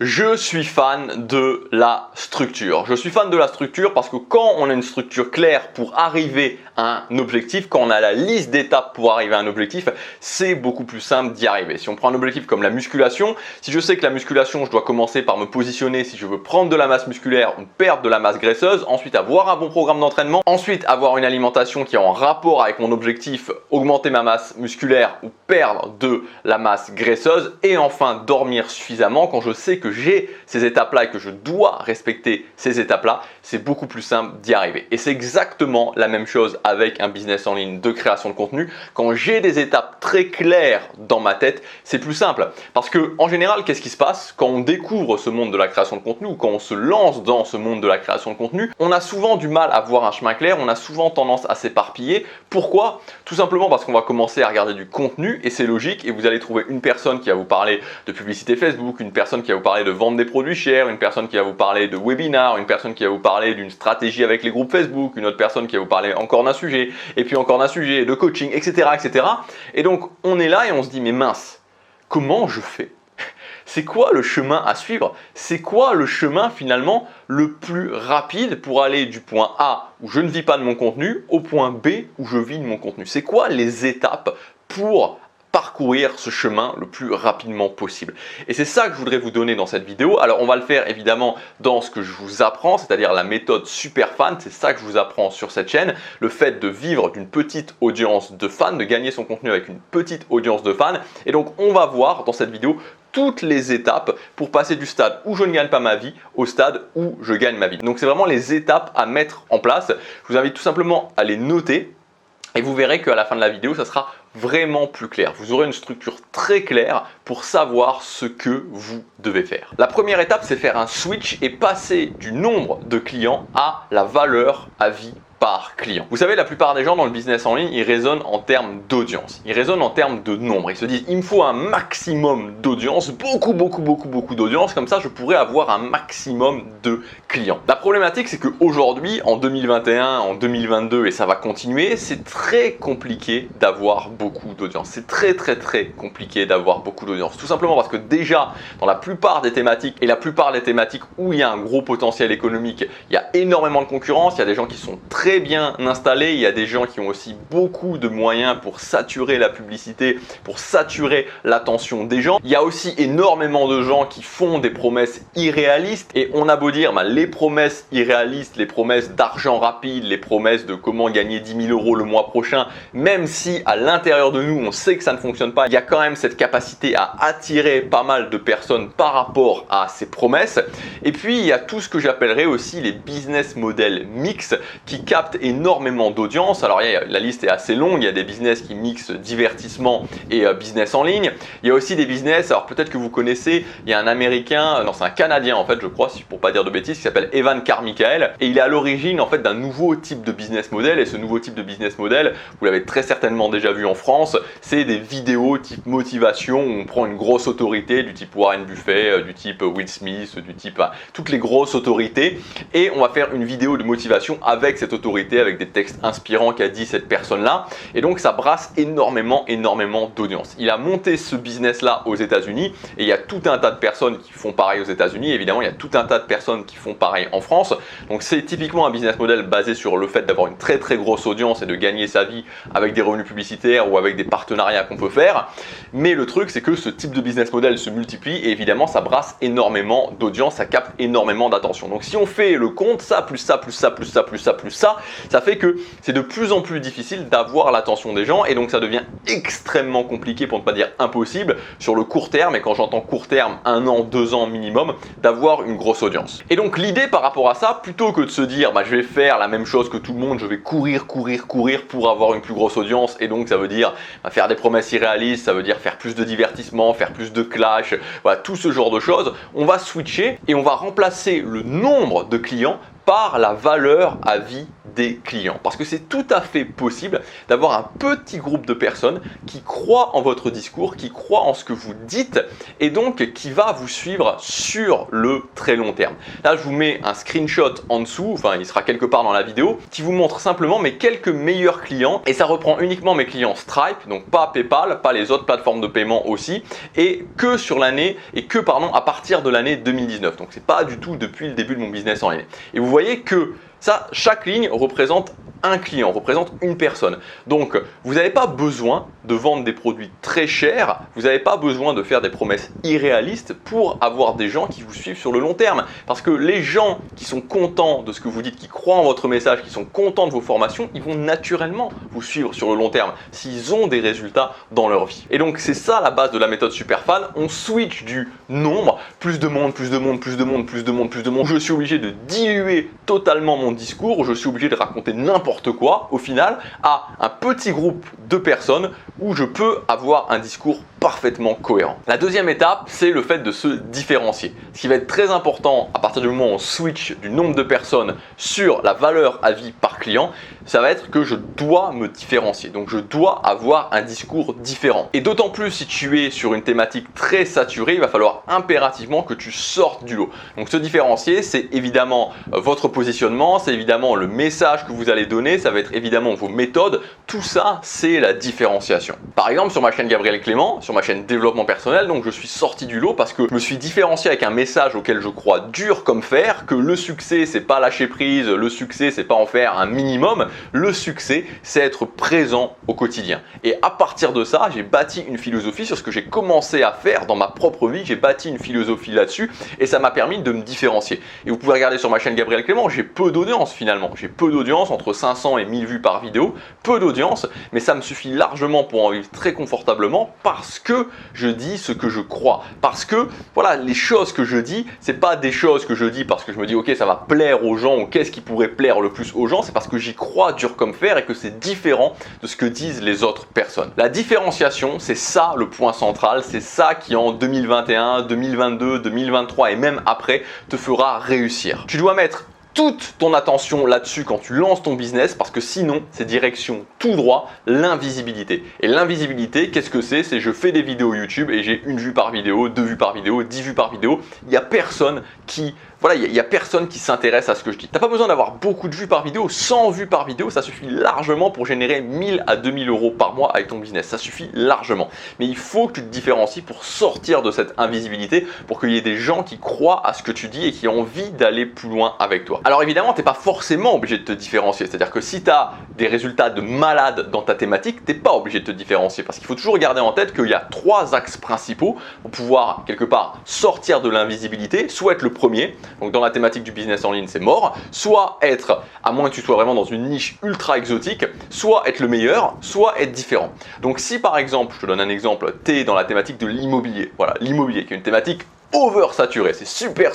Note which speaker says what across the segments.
Speaker 1: Je suis fan de la structure. Je suis fan de la structure parce que quand on a une structure claire pour arriver à un objectif, quand on a la liste d'étapes pour arriver à un objectif, c'est beaucoup plus simple d'y arriver. Si on prend un objectif comme la musculation, si je sais que la musculation, je dois commencer par me positionner si je veux prendre de la masse musculaire ou perdre de la masse graisseuse, ensuite avoir un bon programme d'entraînement, ensuite avoir une alimentation qui est en rapport avec mon objectif, augmenter ma masse musculaire ou perdre de la masse graisseuse, et enfin dormir suffisamment. Quand je sais que j'ai ces étapes-là et que je dois respecter ces étapes-là, c'est beaucoup plus simple d'y arriver. Et c'est exactement la même chose avec un business en ligne de création de contenu. Quand j'ai des étapes très claires dans ma tête, c'est plus simple. Parce que en général, qu'est-ce qui se passe quand on découvre ce monde de la création de contenu ou quand on se lance dans ce monde de la création de contenu? On a souvent du mal à voir un chemin clair, on a souvent tendance à s'éparpiller. Pourquoi? Tout simplement parce qu'on va commencer à regarder du contenu et c'est logique, et vous allez trouver une personne qui va vous parler de publicité Facebook, une personne qui va vous parler de vendre des produits chers, une personne qui va vous parler de webinaires, une personne qui va vous parler d'une stratégie avec les groupes Facebook, une autre personne qui va vous parler encore d'un sujet, et puis encore d'un sujet, de coaching, etc., etc. Et donc on est là et on se dit mais mince, comment je fais? C'est quoi le chemin à suivre? C'est quoi le chemin finalement le plus rapide pour aller du point A où je ne vis pas de mon contenu au point B où je vis de mon contenu? C'est quoi les étapes pour parcourir ce chemin le plus rapidement possible? Et c'est ça que je voudrais vous donner dans cette vidéo. Alors on va le faire évidemment dans ce que je vous apprends, c'est-à-dire la méthode Superfan. C'est ça que je vous apprends sur cette chaîne, le fait de vivre d'une petite audience de fans, de gagner son contenu avec une petite audience de fans. Et donc on va voir dans cette vidéo toutes les étapes pour passer du stade où je ne gagne pas ma vie au stade où je gagne ma vie. Donc c'est vraiment les étapes à mettre en place. Je vous invite tout simplement à les noter et vous verrez qu'à la fin de la vidéo, ça sera vraiment plus clair. Vous aurez une structure très claire pour savoir ce que vous devez faire. La première étape, c'est faire un switch et passer du nombre de clients à la valeur à vie par client. Vous savez, la plupart des gens dans le business en ligne, ils raisonnent en termes d'audience. Ils raisonnent en termes de nombre. Ils se disent, il me faut un maximum d'audience, beaucoup d'audience, comme ça je pourrais avoir un maximum de clients. La problématique, c'est qu'aujourd'hui, en 2021, en 2022, et ça va continuer, c'est très compliqué d'avoir beaucoup d'audience. C'est très compliqué d'avoir beaucoup d'audience. Tout simplement parce que déjà, dans la plupart des thématiques, et la plupart des thématiques où il y a un gros potentiel économique, il y a énormément de concurrence, il y a des gens qui sont très bien installés, il y a des gens qui ont aussi beaucoup de moyens pour saturer la publicité, pour saturer l'attention des gens. Il y a aussi énormément de gens qui font des promesses irréalistes, et on a beau dire les promesses irréalistes, les promesses d'argent rapide, les promesses de comment gagner 10 000 € le mois prochain, même si à l'intérieur de nous on sait que ça ne fonctionne pas, il y a quand même cette capacité à attirer pas mal de personnes par rapport à ces promesses. Et puis il y a tout ce que j'appellerais aussi les business models mix qui captent énormément d'audience. Alors la liste est assez longue, il y a des business qui mixent divertissement et business en ligne. Il y a aussi des business, alors peut-être que vous connaissez, il y a un américain, non c'est un canadien en fait je crois, pour pas dire de bêtises, qui s'appelle Evan Carmichael, et il est à l'origine en fait d'un nouveau type de business model, et ce nouveau type de business model, vous l'avez très certainement déjà vu en France, c'est des vidéos type motivation où on prend une grosse autorité du type Warren Buffett, du type Will Smith, du type toutes les grosses autorités, et on va faire une vidéo de motivation avec cette autorité, avec des textes inspirants qu'a dit cette personne-là, et donc ça brasse énormément d'audience. Il a monté ce business-là aux États-Unis, et il y a tout un tas de personnes qui font pareil aux États-Unis, évidemment il y a tout un tas de personnes qui font pareil en France, donc c'est typiquement un business model basé sur le fait d'avoir une très grosse audience et de gagner sa vie avec des revenus publicitaires ou avec des partenariats qu'on peut faire. Mais le truc c'est que ce type de business model se multiplie et évidemment ça brasse énormément d'audience, ça capte énormément d'attention. Donc si on fait le compte, ça plus ça plus ça plus ça plus ça plus ça fait que c'est de plus en plus difficile d'avoir l'attention des gens, et donc ça devient extrêmement compliqué, pour ne pas dire impossible, sur le court terme, et quand j'entends court terme, 1 an, 2 ans minimum, d'avoir une grosse audience. Et donc l'idée par rapport à ça, plutôt que de se dire je vais faire la même chose que tout le monde, je vais courir pour avoir une plus grosse audience, et donc ça veut dire faire des promesses irréalistes, ça veut dire faire plus de divertissement, faire plus de clash, voilà, tout ce genre de choses, on va switcher et on va remplacer le nombre de clients par la valeur à vie des clients. Parce que c'est tout à fait possible d'avoir un petit groupe de personnes qui croient en votre discours, qui croient en ce que vous dites et donc qui va vous suivre sur le très long terme. Là, je vous mets un screenshot en dessous, enfin il sera quelque part dans la vidéo, qui vous montre simplement mes quelques meilleurs clients et ça reprend uniquement mes clients Stripe, donc pas PayPal, pas les autres plateformes de paiement aussi, et que sur l'année à partir de l'année 2019. Donc c'est pas du tout depuis le début de mon business en ligne. Et vous voyez que ça, chaque ligne représente un client, représente une personne. Donc, vous n'avez pas besoin de vendre des produits très chers, vous n'avez pas besoin de faire des promesses irréalistes pour avoir des gens qui vous suivent sur le long terme. Parce que les gens qui sont contents de ce que vous dites, qui croient en votre message, qui sont contents de vos formations, ils vont naturellement vous suivre sur le long terme s'ils ont des résultats dans leur vie. Et donc, c'est ça la base de la méthode Superfan. On switch du nombre, plus de monde, plus de monde, plus de monde, plus de monde, plus de monde. Je suis obligé de diluer totalement mon discours, je suis obligé de raconter n'importe quoi au final à un petit groupe de personnes où je peux avoir un discours parfaitement cohérent. La deuxième étape, c'est le fait de se différencier. Ce qui va être très important à partir du moment où on switch du nombre de personnes sur la valeur à vie par client, ça va être que je dois me différencier. Donc je dois avoir un discours différent. Et d'autant plus si tu es sur une thématique très saturée, il va falloir impérativement que tu sortes du lot. Donc se différencier, c'est évidemment votre positionnement, c'est évidemment le message que vous allez donner, ça va être évidemment vos méthodes. Tout ça, c'est la différenciation. Par exemple, sur ma chaîne Gabriel Clément, sur ma chaîne développement personnel, donc je suis sorti du lot parce que je me suis différencié avec un message auquel je crois dur comme fer, que le succès, c'est pas lâcher prise, le succès, c'est pas en faire un minimum. Le succès, c'est être présent au quotidien. Et à partir de ça, j'ai bâti une philosophie sur ce que j'ai commencé à faire dans ma propre vie. J'ai bâti une philosophie là-dessus et ça m'a permis de me différencier. Et vous pouvez regarder sur ma chaîne Gabriel Clément, j'ai peu d'audience finalement. J'ai peu d'audience, entre 500 et 1000 vues par vidéo. Peu d'audience, mais ça me suffit largement pour en vivre très confortablement parce que je dis ce que je crois. Parce que, voilà, les choses que je dis, c'est pas des choses que je dis parce que je me dis, ok, ça va plaire aux gens ou qu'est-ce qui pourrait plaire le plus aux gens, c'est parce que j'y crois dur comme fer et que c'est différent de ce que disent les autres personnes. La différenciation, c'est ça le point central, c'est ça qui en 2021, 2022, 2023 et même après te fera réussir. Tu dois mettre toute ton attention là-dessus quand tu lances ton business parce que sinon, c'est direction tout droit, l'invisibilité. Et l'invisibilité, qu'est-ce que c'est? C'est je fais des vidéos YouTube et j'ai 1 vue par vidéo, 2 vues par vidéo, 10 vues par vidéo. Il n'y a personne qui... Voilà, il n'y a personne qui s'intéresse à ce que je dis. Tu n'as pas besoin d'avoir beaucoup de vues par vidéo, 100 vues par vidéo, ça suffit largement pour générer 1000 à 2000 euros par mois avec ton business. Ça suffit largement. Mais il faut que tu te différencies pour sortir de cette invisibilité, pour qu'il y ait des gens qui croient à ce que tu dis et qui ont envie d'aller plus loin avec toi. Alors évidemment, tu n'es pas forcément obligé de te différencier. C'est-à-dire que si tu as des résultats de malade dans ta thématique, tu n'es pas obligé de te différencier. Parce qu'il faut toujours garder en tête qu'il y a 3 axes principaux pour pouvoir quelque part sortir de l'invisibilité, soit être le premier. Donc dans la thématique du business en ligne, c'est mort. Soit être, à moins que tu sois vraiment dans une niche ultra exotique, soit être le meilleur, soit être différent. Donc si par exemple, je te donne un exemple, tu es dans la thématique de l'immobilier. Voilà, l'immobilier qui est une thématique oversaturé, c'est super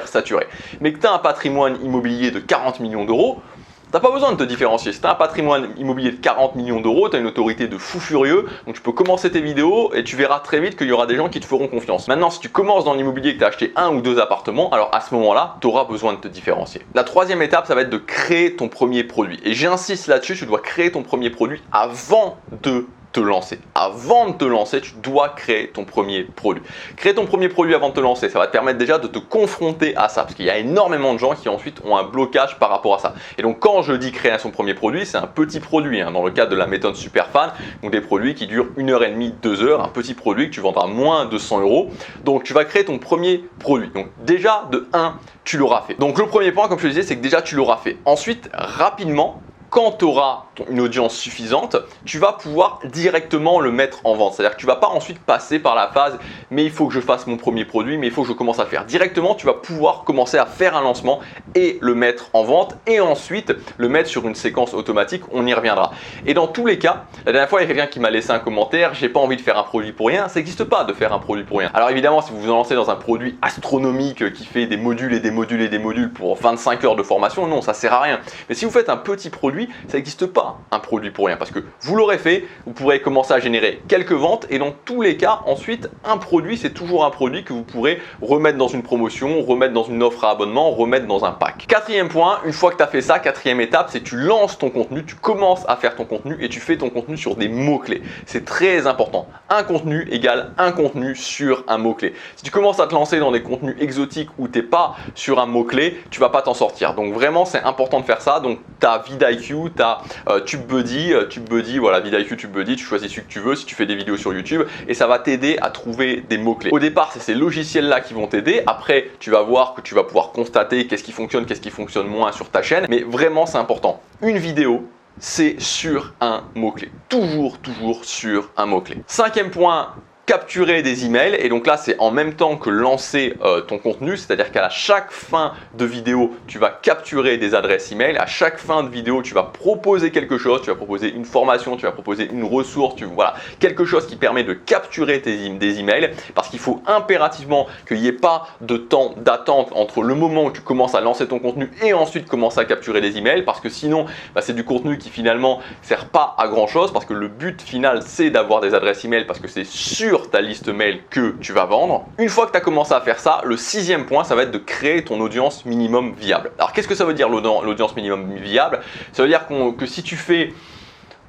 Speaker 1: saturé. Mais que tu as un patrimoine immobilier de 40 millions d'euros, tu n'as pas besoin de te différencier. Si tu as un patrimoine immobilier de 40 millions d'euros, tu as une autorité de fou furieux, donc tu peux commencer tes vidéos et tu verras très vite qu'il y aura des gens qui te feront confiance. Maintenant, si tu commences dans l'immobilier et que tu as acheté 1 ou 2 appartements, alors à ce moment-là, tu auras besoin de te différencier. La 3e étape, ça va être de créer ton premier produit. Et j'insiste là-dessus, tu dois créer ton premier produit avant de te lancer. Avant de te lancer, tu dois créer ton premier produit. Créer ton premier produit avant de te lancer, ça va te permettre déjà de te confronter à ça parce qu'il y a énormément de gens qui ensuite ont un blocage par rapport à ça. Et donc quand je dis créer son premier produit, c'est un petit produit dans le cadre de la méthode Superfan, donc des produits qui durent 1h30, 2 heures, un petit produit que tu vendras moins de 100 euros. Donc tu vas créer ton premier produit. Donc déjà de 1, tu l'auras fait. Donc le premier point, comme je te disais, c'est que déjà tu l'auras fait. Ensuite, rapidement, quand tu auras une audience suffisante, tu vas pouvoir directement le mettre en vente. C'est-à-dire que tu ne vas pas ensuite passer par la phase « mais il faut que je fasse mon premier produit, mais il faut que je commence à le faire ». Directement, tu vas pouvoir commencer à faire un lancement et le mettre en vente et ensuite le mettre sur une séquence automatique, on y reviendra. Et dans tous les cas, la dernière fois, il y a quelqu'un qui m'a laissé un commentaire « j'ai pas envie de faire un produit pour rien ». Ça n'existe pas de faire un produit pour rien. Alors évidemment, si vous vous lancez dans un produit astronomique qui fait des modules et des modules et des modules pour 25 heures de formation, non, ça ne sert à rien. Mais si vous faites un petit produit, produit, ça n'existe pas un produit pour rien parce que vous l'aurez fait, vous pourrez commencer à générer quelques ventes et dans tous les cas, ensuite, un produit, c'est toujours un produit que vous pourrez remettre dans une promotion, remettre dans une offre à abonnement, remettre dans un pack. Quatrième point, une fois que tu as fait ça, quatrième étape, c'est que tu lances ton contenu, tu commences à faire ton contenu et tu fais ton contenu sur des mots-clés. C'est très important. Un contenu égale un contenu sur un mot-clé. Si tu commences à te lancer dans des contenus exotiques où tu n'es pas sur un mot-clé, tu vas pas t'en sortir. Donc vraiment, c'est important de faire ça. Donc tu as vidIQ, tu as TubeBuddy, voilà, vidIQ, TubeBuddy, tu choisis celui que tu veux si tu fais des vidéos sur YouTube et ça va t'aider à trouver des mots-clés. Au départ, c'est ces logiciels-là qui vont t'aider. Après, tu vas voir que tu vas pouvoir constater qu'est-ce qui fonctionne moins sur ta chaîne. Mais vraiment, c'est important. Une vidéo, c'est sur un mot-clé. Toujours sur un mot-clé. Cinquième point, capturer des emails. Et donc là, c'est en même temps que lancer ton contenu, c'est-à-dire qu'à chaque fin de vidéo, tu vas capturer des adresses email. À chaque fin de vidéo, tu vas proposer quelque chose, tu vas proposer une formation, tu vas proposer une ressource, voilà, quelque chose qui permet de capturer des emails parce qu'il faut impérativement qu'il n'y ait pas de temps d'attente entre le moment où tu commences à lancer ton contenu et ensuite commencer à capturer des emails parce que sinon, c'est du contenu qui finalement ne sert pas à grand chose parce que le but final, c'est d'avoir des adresses email parce que c'est sûr ta liste mail que tu vas vendre. Une fois que tu as commencé à faire ça, le sixième point, ça va être de créer ton audience minimum viable. Alors, qu'est-ce que ça veut dire l'audience minimum viable? Ça veut dire que si tu fais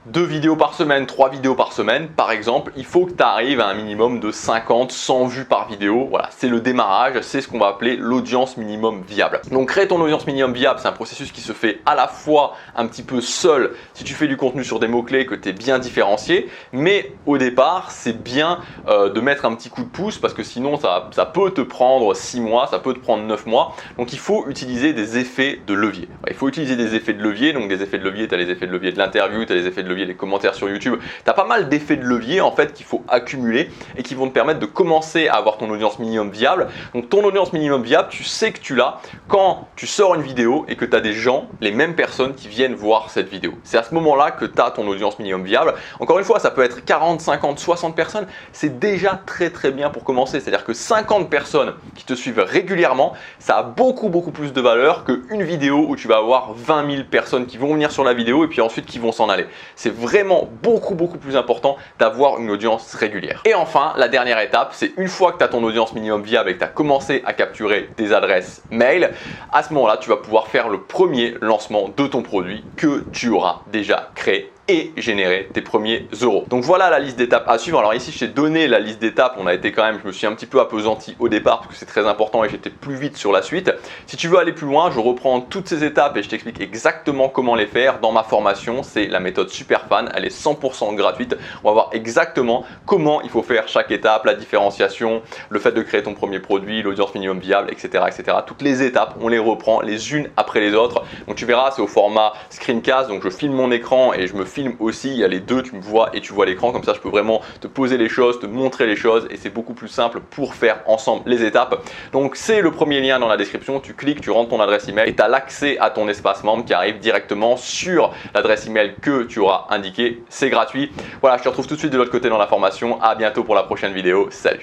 Speaker 1: 2 vidéos par semaine, 3 vidéos par semaine, par exemple, il faut que tu arrives à un minimum de 50, 100 vues par vidéo. Voilà, c'est le démarrage, c'est ce qu'on va appeler l'audience minimum viable. Donc, créer ton audience minimum viable, c'est un processus qui se fait à la fois un petit peu seul si tu fais du contenu sur des mots-clés que tu es bien différencié, mais au départ, c'est bien de mettre un petit coup de pouce parce que sinon, ça peut te prendre 6 mois, ça peut te prendre 9 mois. Donc, il faut utiliser des effets de levier. Il faut utiliser des effets de levier. Donc, des effets de levier, tu as les effets de levier de l'interview, tu as les effets de levier des commentaires sur YouTube. Tu as pas mal d'effets de levier en fait qu'il faut accumuler et qui vont te permettre de commencer à avoir ton audience minimum viable. Donc ton audience minimum viable, tu sais que tu l'as quand tu sors une vidéo et que tu as des gens, les mêmes personnes qui viennent voir cette vidéo. C'est à ce moment-là que tu as ton audience minimum viable. Encore une fois, ça peut être 40, 50, 60 personnes. C'est déjà très bien pour commencer. C'est-à-dire que 50 personnes qui te suivent régulièrement, ça a beaucoup plus de valeur qu'une vidéo où tu vas avoir 20 000 personnes qui vont venir sur la vidéo et puis ensuite qui vont s'en aller. C'est vraiment beaucoup plus important d'avoir une audience régulière. Et enfin, la dernière étape, c'est une fois que tu as ton audience minimum viable et que tu as commencé à capturer des adresses mail, à ce moment-là, tu vas pouvoir faire le premier lancement de ton produit que tu auras déjà créé et générer tes premiers euros. Donc voilà la liste d'étapes à suivre. Alors ici, je t'ai donné la liste d'étapes. Je me suis un petit peu appesanti au départ parce que c'est très important et j'étais plus vite sur la suite. Si tu veux aller plus loin, je reprends toutes ces étapes et je t'explique exactement comment les faire dans ma formation. C'est la méthode Superfan. Elle est 100% gratuite. On va voir exactement comment il faut faire chaque étape, la différenciation, le fait de créer ton premier produit, l'audience minimum viable, etc. Toutes les étapes, on les reprend les unes après les autres. Donc tu verras, c'est au format screencast. Donc je filme mon écran et je me filme aussi, il y a les deux, tu me vois et tu vois l'écran, comme ça je peux vraiment te poser les choses, te montrer les choses et c'est beaucoup plus simple pour faire ensemble les étapes. Donc c'est le premier lien dans la description, tu cliques, tu rentres ton adresse email et tu as l'accès à ton espace membre qui arrive directement sur l'adresse email que tu auras indiqué, c'est gratuit. Voilà, je te retrouve tout de suite de l'autre côté dans la formation, à bientôt pour la prochaine vidéo, salut.